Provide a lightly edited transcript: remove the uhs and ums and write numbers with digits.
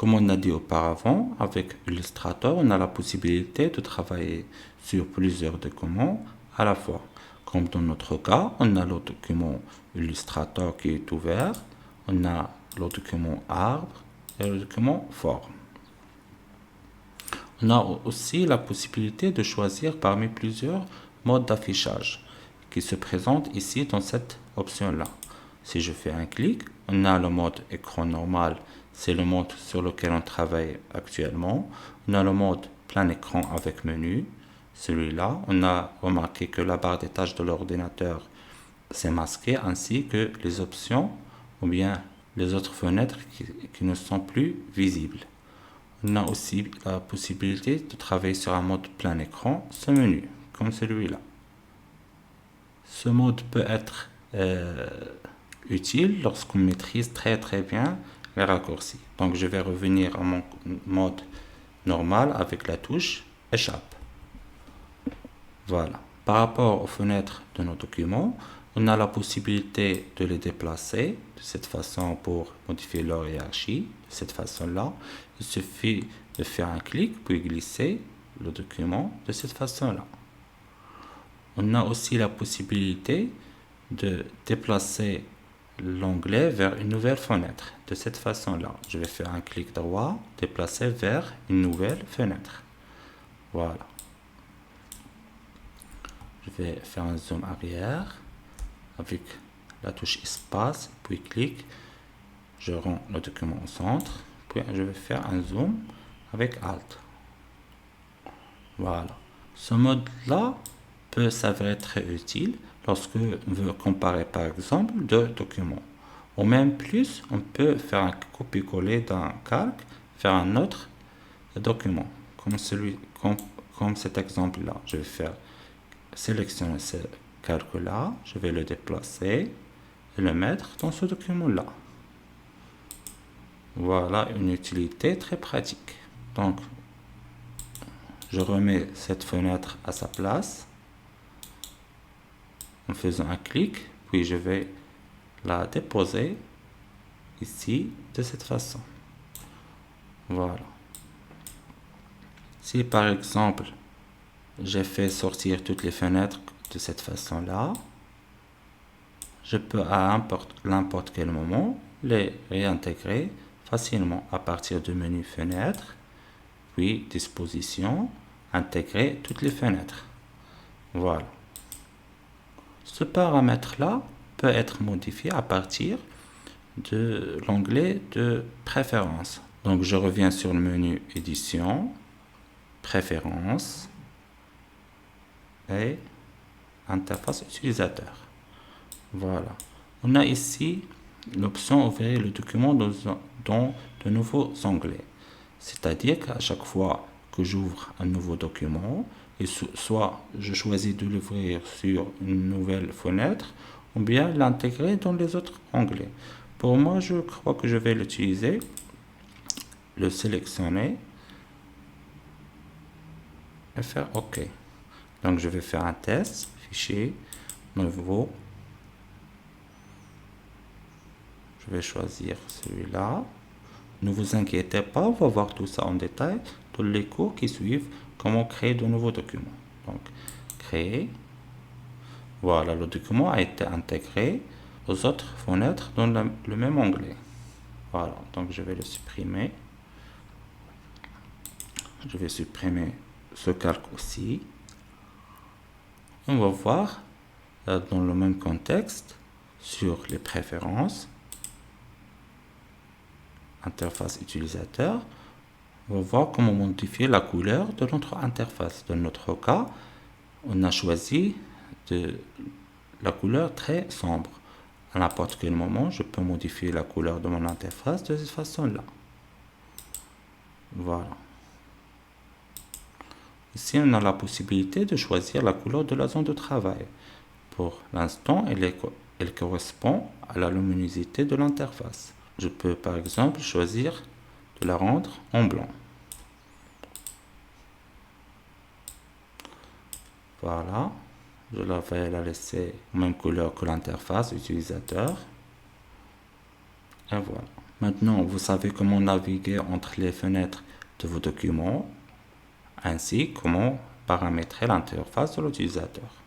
Comme on a dit auparavant, avec Illustrator, on a la possibilité de travailler sur plusieurs documents à la fois. Comme dans notre cas, on a le document Illustrator qui est ouvert, on a le document arbre et le document forme. On a aussi la possibilité de choisir parmi plusieurs modes d'affichage qui se présentent ici dans cette option-là. Si je fais un clic, on a le mode écran normal, c'est le mode sur lequel on travaille actuellement. On a le mode plein écran avec menu, celui-là. On a remarqué que la barre des tâches de l'ordinateur s'est masquée, ainsi que les options ou bien les autres fenêtres qui ne sont plus visibles. On a aussi la possibilité de travailler sur un mode plein écran, ce menu, comme celui-là. Ce mode peut être utile lorsqu'on maîtrise très bien les raccourcis. Donc je vais revenir à mon mode normal avec la touche échappe. Voilà. Par rapport aux fenêtres de nos documents, on a la possibilité de les déplacer de cette façon pour modifier leur hiérarchie. De cette façon-là, il suffit de faire un clic puis glisser le document de cette façon-là. On a aussi la possibilité de déplacer l'onglet vers une nouvelle fenêtre. De cette façon-là, je vais faire un clic droit, déplacer vers une nouvelle fenêtre. Voilà. Je vais faire un zoom arrière avec la touche espace, puis clic. Je rends le document au centre, puis je vais faire un zoom avec Alt. Voilà. Ce mode-là peut s'avérer très utile lorsque on veut comparer par exemple deux documents. Ou même plus, on peut faire un copier-coller d'un calque vers un autre document, comme cet exemple-là. Je vais faire sélectionner ce calque-là, je vais le déplacer et le mettre dans ce document-là. Voilà une utilité très pratique. Donc, je remets cette fenêtre à sa place en faisant un clic, puis je vais la déposer ici de cette façon. Voilà. Si par exemple j'ai fait sortir toutes les fenêtres de cette façon-là, je peux à n'importe quel moment les réintégrer facilement à partir du menu fenêtre, puis disposition, intégrer toutes les fenêtres. Voilà. Ce paramètre-là peut être modifié à partir de l'onglet de préférences. Donc je reviens sur le menu édition, préférences et interface utilisateur. Voilà. On a ici l'option ouvrir le document dans de nouveaux onglets. C'est-à-dire qu'à chaque fois que j'ouvre un nouveau document, et soit je choisis de l'ouvrir sur une nouvelle fenêtre, ou bien l'intégrer dans les autres onglets. Pour moi, je crois que je vais l'utiliser, le sélectionner et faire OK. Donc je vais faire un test, fichier, nouveau. Je vais choisir celui-là. Ne vous inquiétez pas, on va voir tout ça en détail dans les cours qui suivent, comment créer de nouveaux documents. Donc, créer. Voilà, le document a été intégré aux autres fenêtres dans le même onglet. Voilà, donc je vais le supprimer. Je vais supprimer ce calque aussi. On va voir dans le même contexte sur les préférences, interface utilisateur. On va voir comment modifier la couleur de notre interface. Dans notre cas, on a choisi la couleur très sombre. À n'importe quel moment, je peux modifier la couleur de mon interface de cette façon-là. Voilà. Ici, on a la possibilité de choisir la couleur de la zone de travail. Pour l'instant, elle correspond à la luminosité de l'interface. Je peux par exemple choisir de la rendre en blanc. Voilà. Je vais la laisser même couleur que l'interface utilisateur. Et voilà. Maintenant, vous savez comment naviguer entre les fenêtres de vos documents, ainsi comment paramétrer l'interface de l'utilisateur.